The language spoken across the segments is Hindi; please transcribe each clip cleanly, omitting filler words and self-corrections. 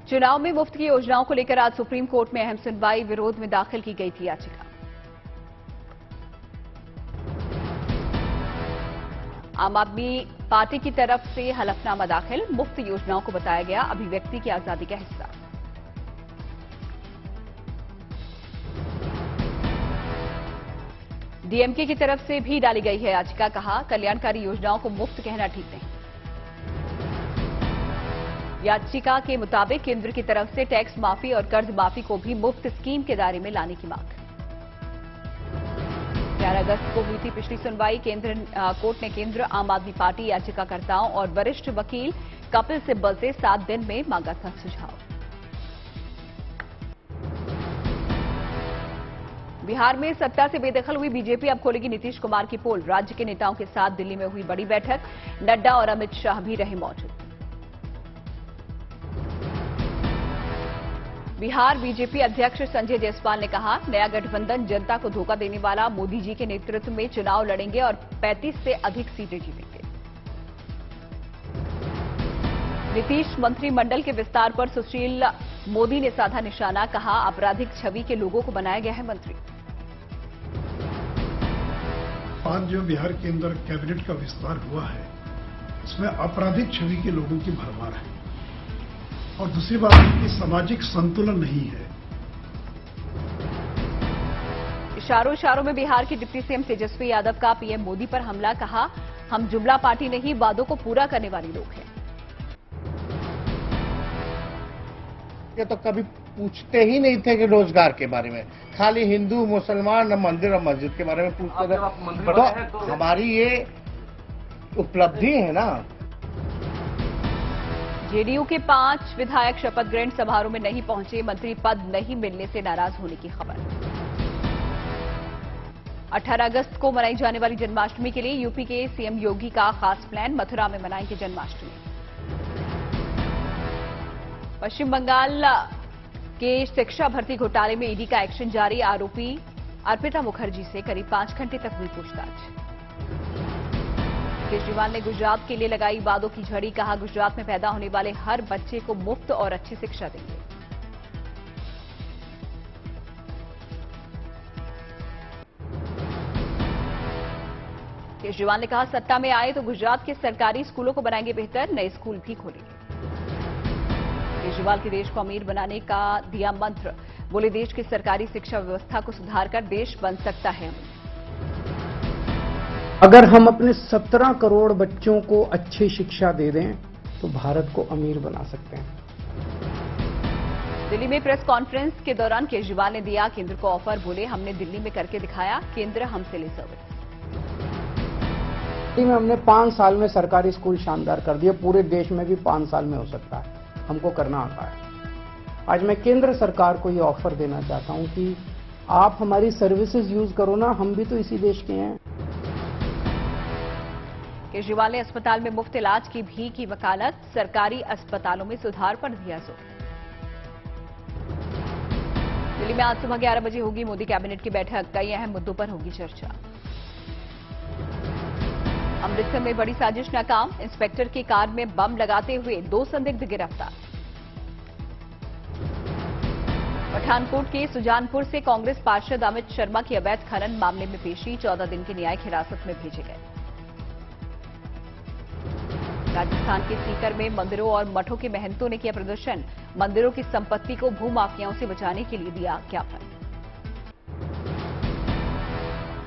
चुनाव में मुफ्त की योजनाओं को लेकर आज सुप्रीम कोर्ट में अहम सुनवाई। विरोध में दाखिल की गई थी याचिका। आम आदमी पार्टी की तरफ से हलफनामा दाखिल। मुफ्त योजनाओं को बताया गया अभिव्यक्ति की आजादी का हिस्सा। डीएमके की तरफ से भी डाली गई है याचिका। कहा, कल्याणकारी योजनाओं को मुफ्त कहना ठीक नहीं। याचिका के मुताबिक केंद्र की तरफ से टैक्स माफी और कर्ज माफी को भी मुफ्त स्कीम के दायरे में लाने की मांग। 11 अगस्त को हुई थी पिछली सुनवाई। कोर्ट ने केंद्र, आम आदमी पार्टी, याचिकाकर्ताओं और वरिष्ठ वकील कपिल सिब्बल से 7 दिन में मांगा था सुझाव। बिहार में सत्ता से बेदखल हुई बीजेपी अब खोलेगी नीतीश कुमार की पोल। राज्य के नेताओं के साथ दिल्ली में हुई बड़ी बैठक। नड्डा और अमित शाह भी रहे मौजूद। बिहार बीजेपी अध्यक्ष संजय जायसवाल ने कहा, नया गठबंधन जनता को धोखा देने वाला। मोदी जी के नेतृत्व में चुनाव लड़ेंगे और 35 से अधिक सीटें जीतेंगे। नीतीश मंत्रिमंडल के विस्तार पर सुशील मोदी ने साधा निशाना। कहा, आपराधिक छवि के लोगों को बनाया गया है मंत्री। आज जो बिहार के अंदर कैबिनेट का विस्तार हुआ है, उसमें आपराधिक छवि के लोगों की भरमार है और दूसरी बात कि सामाजिक संतुलन नहीं है। इशारों में बिहार के डिप्टी सीएम तेजस्वी यादव का पीएम मोदी पर हमला। कहा, हम जुमला पार्टी नहीं, वादों को पूरा करने वाले लोग हैं। ये तो कभी पूछते ही नहीं थे कि रोजगार के बारे में, खाली हिंदू मुसलमान मंदिर और मस्जिद के बारे में पूछते थे। तो हमारी ये उपलब्धि है ना। जेडीयू के 5 विधायक शपथ ग्रहण समारोह में नहीं पहुंचे। मंत्री पद नहीं मिलने से नाराज होने की खबर। 18 अगस्त को मनाई जाने वाली जन्माष्टमी के लिए यूपी के सीएम योगी का खास प्लान। मथुरा में मनाएंगे जन्माष्टमी। पश्चिम बंगाल के शिक्षा भर्ती घोटाले में ईडी का एक्शन जारी। आरोपी अर्पिता मुखर्जी से करीब 5 घंटे तक हुई पूछताछ। केजरीवाल ने गुजरात के लिए लगाई वादों की झड़ी। कहा, गुजरात में पैदा होने वाले हर बच्चे को मुफ्त और अच्छी शिक्षा देंगे। केजरीवाल ने कहा, सत्ता में आए तो गुजरात के सरकारी स्कूलों को बनाएंगे बेहतर। नए स्कूल भी खोलेंगे। केजरीवाल के देश को अमीर बनाने का दिया मंत्र। बोले, देश की सरकारी शिक्षा व्यवस्था को सुधारकर देश बन सकता है। अगर हम अपने 17 करोड़ बच्चों को अच्छी शिक्षा दे दें तो भारत को अमीर बना सकते हैं। दिल्ली में प्रेस कॉन्फ्रेंस के दौरान केजरीवाल ने दिया केंद्र को ऑफर। बोले, हमने दिल्ली में करके दिखाया, केंद्र हमसे ले सर्विस। दिल्ली में हमने 5 साल में सरकारी स्कूल शानदार कर दिए। पूरे देश में भी 5 साल में हो सकता है, हमको करना आता है। आज मैं केंद्र सरकार को ये ऑफर देना चाहता हूं कि आप हमारी सर्विसेज यूज करो ना, हम भी तो इसी देश के हैं। केजरीवाल ने अस्पताल में मुफ्त इलाज की भी की वकालत। सरकारी अस्पतालों में सुधार पर दिया जोर। दिल्ली में आज सुबह 11 बजे होगी मोदी कैबिनेट की बैठक। कई अहम मुद्दों पर होगी चर्चा। अमृतसर में बड़ी साजिश नाकाम। इंस्पेक्टर की कार में बम लगाते हुए 2 संदिग्ध गिरफ्तार। पठानकोट के सुजानपुर से कांग्रेस पार्षद अमित शर्मा की अवैध खनन मामले में पेशी। 14 दिन की न्यायिक हिरासत में भेजे गए। राजस्थान के सीकर में मंदिरों और मठों के महंतों ने किया प्रदर्शन। मंदिरों की संपत्ति को भूमाफियाओं से बचाने के लिए दिया ज्ञापन।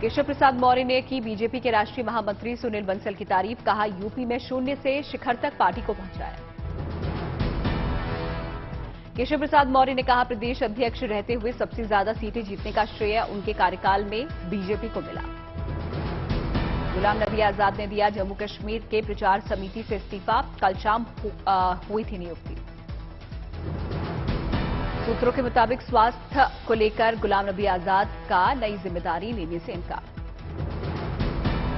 केशव प्रसाद मौर्य ने की बीजेपी के राष्ट्रीय महामंत्री सुनील बंसल की तारीफ। कहा, यूपी में शून्य से शिखर तक पार्टी को पहुंचाया। केशव प्रसाद मौर्य ने कहा, प्रदेश अध्यक्ष रहते हुए सबसे ज्यादा सीटें जीतने का श्रेय उनके कार्यकाल में बीजेपी को मिला। गुलाम नबी आजाद ने दिया जम्मू कश्मीर के प्रचार समिति से इस्तीफा। कल शाम हुई थी नियुक्ति। सूत्रों के मुताबिक स्वास्थ्य को लेकर गुलाम नबी आजाद का नई जिम्मेदारी लेने से इनकार।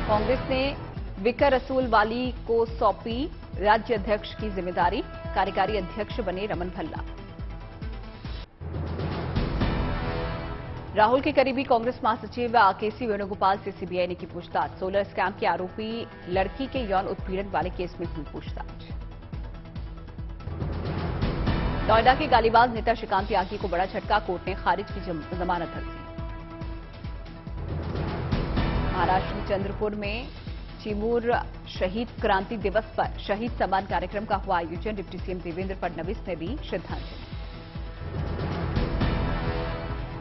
कांग्रेस ने विकर रसूल वाली को सौंपी राज्य अध्यक्ष की जिम्मेदारी। कार्यकारी अध्यक्ष बने रमन भल्ला। राहुल के करीबी कांग्रेस महासचिव केसी वेणुगोपाल से सीबीआई ने की पूछताछ। 16 स्कैम के आरोपी लड़की के यौन उत्पीड़न वाले केस में हुई पूछताछ। नोएडा के गालीबाज नेता श्रीकांत त्यागी को बड़ा झटका, कोर्ट ने खारिज की जमानत अर्जी। महाराष्ट्र में चंद्रपुर में चिमूर शहीद क्रांति दिवस पर शहीद सम्मान कार्यक्रम का हुआ आयोजन। डिप्टी सीएम देवेंद्र फडणवीस ने दी श्रद्धांजलि।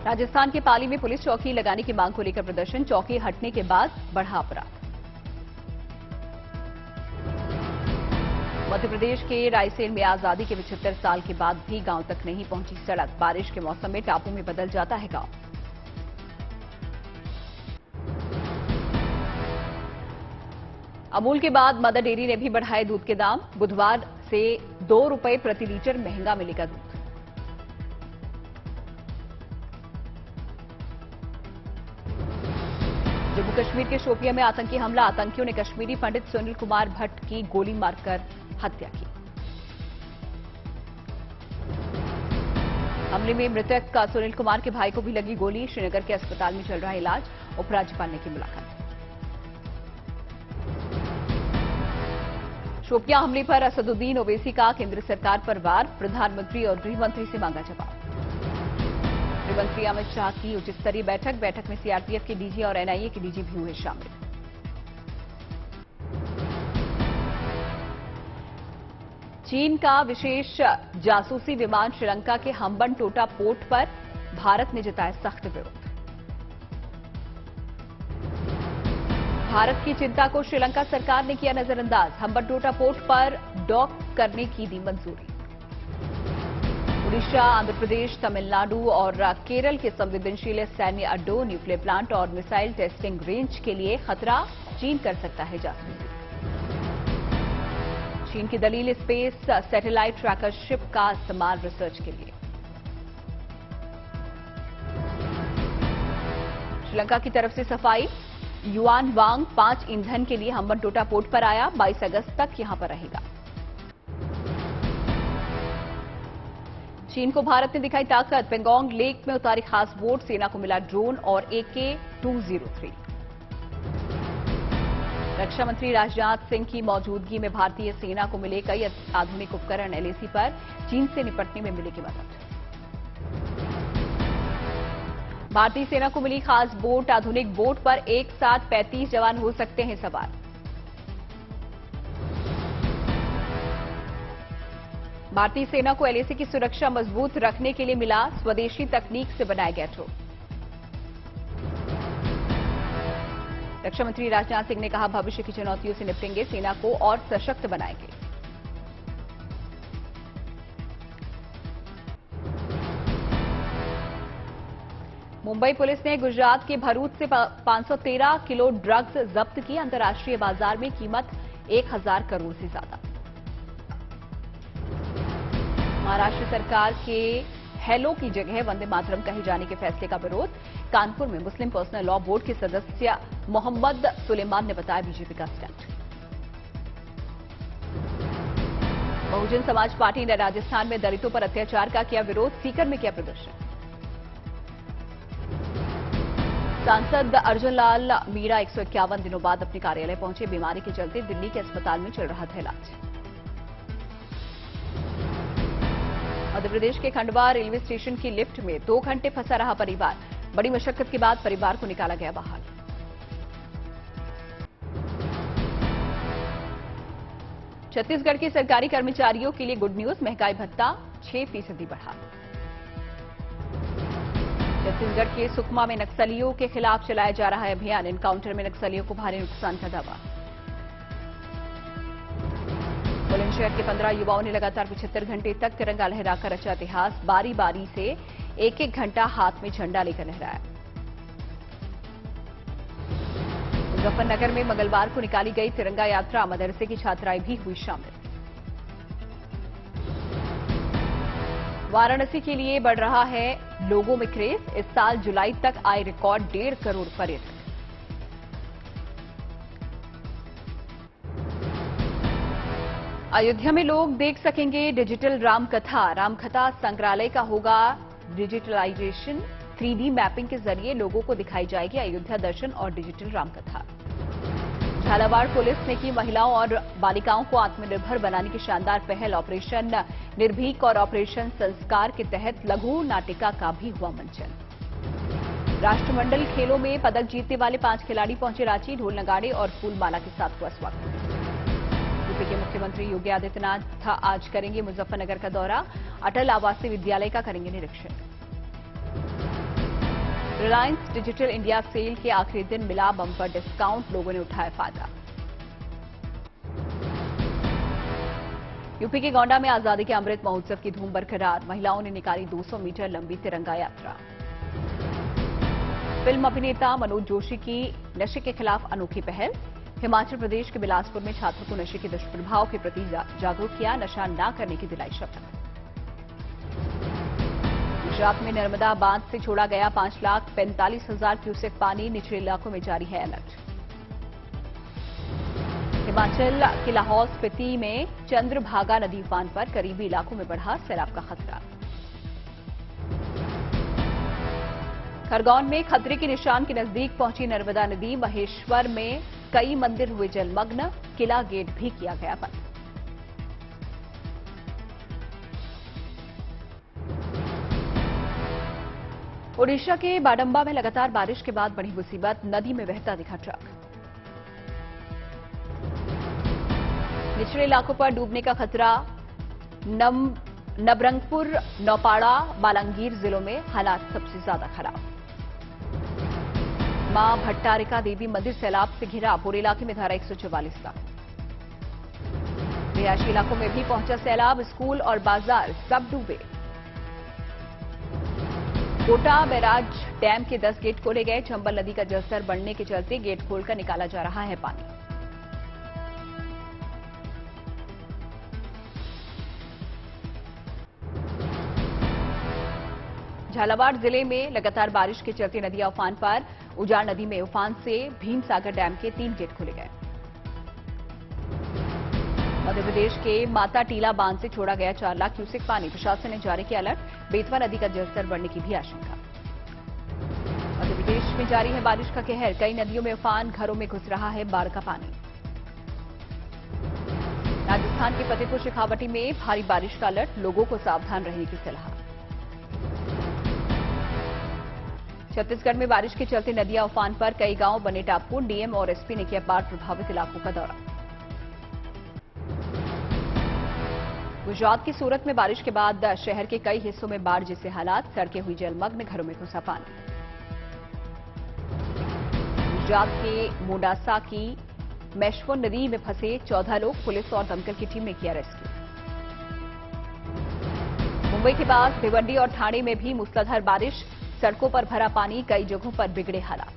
राजस्थान के पाली में पुलिस चौकी लगाने की मांग को लेकर प्रदर्शन, चौकी हटने के बाद बढ़ा अपराध। मध्य प्रदेश के रायसेन में आजादी के 75 साल के बाद भी गांव तक नहीं पहुंची सड़क, बारिश के मौसम में टापू में बदल जाता है गांव। अमूल के बाद मदर डेयरी ने भी बढ़ाए दूध के दाम, बुधवार से 2 रुपए प्रति लीटर महंगा मिलेगा दूध। जम्मू कश्मीर के शोपियां में आतंकी हमला, आतंकियों ने कश्मीरी पंडित सुनील कुमार भट्ट की गोली मारकर हत्या की। हमले में मृतक का सुनील कुमार के भाई को भी लगी गोली, श्रीनगर के अस्पताल में चल रहा इलाज। उपराज्यपाल ने की मुलाकात। शोपियां हमले पर असदुद्दीन ओवैसी का केंद्र सरकार पर वार, प्रधानमंत्री और गृहमंत्री से मांगा जवाब। गृहमंत्री अमित शाह की उच्च स्तरीय बैठक में सीआरपीएफ के डीजी और एनआईए के डीजी भी हुए शामिल। चीन का विशेष जासूसी विमान श्रीलंका के हम्बनटोटा पोर्ट पर, भारत ने जताया सख्त विरोध। भारत की चिंता को श्रीलंका सरकार ने किया नजरअंदाज, हम्बनटोटा पोर्ट पर डॉक करने की दी मंजूरी। उड़ीसा, आंध्र प्रदेश, तमिलनाडु और केरल के संवेदनशील सैन्य अड्डों, न्यूक्लियर प्लांट और मिसाइल टेस्टिंग रेंज के लिए खतरा, चीन कर सकता है जासूसी। चीन की दलील, स्पेस सैटेलाइट ट्रैकर शिप का इस्तेमाल रिसर्च के लिए। श्रीलंका की तरफ से सफाई, युआन वांग 5 ईंधन के लिए हम्बनटोटा पोर्ट पर आया, 22 अगस्त तक यहां पर रहेगा। चीन को भारत ने दिखाई ताकत, पेंगोंग लेक में उतारी खास बोट, सेना को मिला ड्रोन और AK-203। रक्षा मंत्री राजनाथ सिंह की मौजूदगी में भारतीय सेना को मिले कई आधुनिक उपकरण, LAC पर चीन से निपटने में मिलेगी मदद। भारतीय सेना को मिली खास बोट, आधुनिक बोट पर एक साथ 35 जवान हो सकते हैं सवार। भारतीय सेना को LAC की सुरक्षा मजबूत रखने के लिए मिला स्वदेशी तकनीक से बनाया गया ड्रोन। रक्षा मंत्री राजनाथ सिंह ने कहा, भविष्य की चुनौतियों से निपटेंगे, सेना को और सशक्त बनाएंगे। मुंबई पुलिस ने गुजरात के भरूच से 513 किलो ड्रग्स जब्त की, अंतर्राष्ट्रीय बाजार में कीमत 1000 करोड़ से ज्यादा। महाराष्ट्र सरकार के हेलो की जगह वंदे मातरम कहे जाने के फैसले का विरोध, कानपुर में मुस्लिम पर्सनल लॉ बोर्ड के सदस्य मोहम्मद सुलेमान ने बताया बीजेपी का स्टैंड। बहुजन समाज पार्टी ने राजस्थान में दलितों पर अत्याचार का किया विरोध, सीकर में किया प्रदर्शन। सांसद अर्जुन लाल मीणा 151 दिनों बाद अपने कार्यालय पहुंचे, बीमारी के चलते दिल्ली के अस्पताल में चल रहा था इलाज। मध्य प्रदेश के खंडवा रेलवे स्टेशन की लिफ्ट में 2 घंटे फंसा रहा परिवार, बड़ी मशक्कत के बाद परिवार को निकाला गया बाहर। छत्तीसगढ़ के सरकारी कर्मचारियों के लिए गुड न्यूज, महंगाई भत्ता 6% बढ़ा। छत्तीसगढ़ के सुकमा में नक्सलियों के खिलाफ चलाया जा रहा है अभियान, एनकाउंटर में नक्सलियों को भारी नुकसान का दावा। बुलंदशहर के 15 युवाओं ने लगातार 75 घंटे तक तिरंगा लहराकर रचा इतिहास, बारी बारी से एक घंटा हाथ में झंडा लेकर लहराया। मुजफ्फरनगर में मंगलवार को निकाली गई तिरंगा यात्रा, मदरसे की छात्राएं भी हुई शामिल। वाराणसी के लिए बढ़ रहा है लोगों में क्रेज, इस साल जुलाई तक आए रिकॉर्ड 1.5 करोड़ पर्यटक। अयोध्या में लोग देख सकेंगे डिजिटल रामकथा, रामकथा संग्रहालय का होगा डिजिटलाइजेशन, 3D मैपिंग के जरिए लोगों को दिखाई जाएगी अयोध्या दर्शन और डिजिटल रामकथा। झालावाड़ पुलिस ने की महिलाओं और बालिकाओं को आत्मनिर्भर बनाने की शानदार पहल। ऑपरेशन निर्भीक और ऑपरेशन संस्कार के तहत लघु नाटिका का भी हुआ मंचन। राष्ट्रमंडल खेलों में पदक जीतने वाले 5 खिलाड़ी पहुंचे रांची। ढोल नगाड़े और फूलमाला के साथ हुआ स्वागत। यूपी के मुख्यमंत्री योगी आदित्यनाथ आज करेंगे मुजफ्फरनगर का दौरा। अटल आवासीय विद्यालय का करेंगे निरीक्षण। रिलायंस डिजिटल इंडिया सेल के आखिरी दिन मिला बम्पर डिस्काउंट, लोगों ने उठाया फायदा। यूपी के गोंडा में आजादी के अमृत महोत्सव की धूम बरकरार। महिलाओं ने निकाली 200 मीटर लंबी तिरंगा यात्रा। फिल्म अभिनेता मनोज जोशी की नशे के खिलाफ अनोखी पहल। हिमाचल प्रदेश के बिलासपुर में छात्रों को नशे के दुष्प्रभाव के प्रति जागरूक किया। नशा न करने की दिलाई शपथ। गुजरात में नर्मदा बांध से छोड़ा गया 5,45,000 क्यूसेक पानी। निचले इलाकों में जारी है अलर्ट। हिमाचल के लाहौल स्पीति में चंद्रभागा नदी उफान पर। करीबी इलाकों में बढ़ा सैलाब का खतरा। खरगोन में खतरे के निशान के नजदीक पहुंची नर्मदा नदी। महेश्वर में कई मंदिर हुए जलमग्न। किला गेट भी किया गया बंद। ओडिशा के बाडम्बा में लगातार बारिश के बाद बड़ी मुसीबत। नदी में बहता दिखा ट्रक। निचले इलाकों पर डूबने का खतरा। नबरंगपुर, नौपाड़ा, बालांगीर जिलों में हालात सबसे ज्यादा खराब। मां भट्टारिका देवी मंदिर सैलाब से घिरा। पूरे इलाके में धारा 144 का। रिहायशी इलाकों में भी पहुंचा सैलाब। स्कूल और बाजार सब डूबे। कोटा बैराज डैम के 10 गेट खोले गए। चंबल नदी का जलस्तर बढ़ने के चलते गेट खोलकर निकाला जा रहा है पानी। झालावाड़ जिले में लगातार बारिश के चलते नदियां उफान पर। उजाड़ नदी में उफान से भीमसागर डैम के 3 गेट खोले गए। मध्य प्रदेश के माता टीला बांध से छोड़ा गया 4 लाख क्यूसेक पानी। प्रशासन ने जारी किया अलर्ट। बेतवा नदी का जलस्तर बढ़ने की भी आशंका। मध्य प्रदेश में जारी है बारिश का कहर। कई नदियों में उफान। घरों में घुस रहा है बाढ़ का पानी। राजस्थान के फतेहपुर शेखावटी में भारी बारिश का अलर्ट। लोगों को सावधान रहने की सलाह। छत्तीसगढ़ में बारिश के चलते नदियां उफान पर। कई गांव बने टापू। डीएम और एसपी ने किया बाढ़ प्रभावित इलाकों का दौरा। गुजरात की सूरत में बारिश के बाद शहर के कई हिस्सों में बाढ़ जैसे हालात। सड़कें हुई जलमग्न। घरों में घुसा पानी। गुजरात के मोडासा की मैशवो नदी में फंसे 14 लोग। पुलिस और दमकल की टीम ने किया रेस्क्यू। मुंबई के पास भिवंडी और ठाणे में भी मूसलाधार बारिश। सड़कों पर भरा पानी। कई जगहों पर बिगड़े हालात।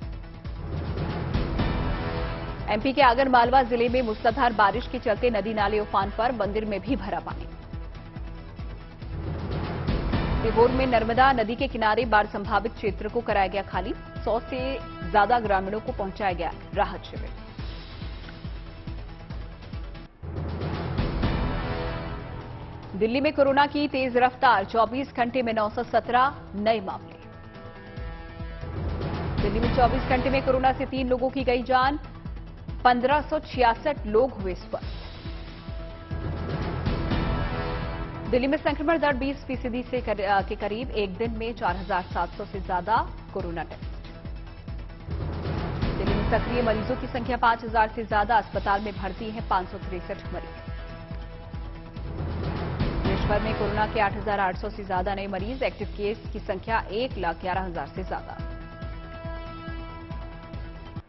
एमपी के आगरमालवा जिले में मूसलाधार बारिश के चलते नदी नाले उफान पर। मंदिर में भी भरा पानी। सीहोर में नर्मदा नदी के किनारे बाढ़ संभावित क्षेत्र को कराया गया खाली। 100 से ज्यादा ग्रामीणों को पहुंचाया गया राहत शिविर। दिल्ली में कोरोना की तेज रफ्तार। 24 घंटे में 917 नए मामले। दिल्ली में 24 घंटे में कोरोना से 3 लोगों की गई जान। 1566 लोग हुए स्वस्थ। दिल्ली में संक्रमण दर 20% से के करीब। एक दिन में 4,700 से ज्यादा कोरोना टेस्ट। दिल्ली में सक्रिय मरीजों की संख्या 5,000 से ज्यादा। अस्पताल में भर्ती हैं 563 मरीज। देशभर में कोरोना के 8,800 से ज्यादा नए मरीज। एक्टिव केस की संख्या 1,11,000 से ज्यादा।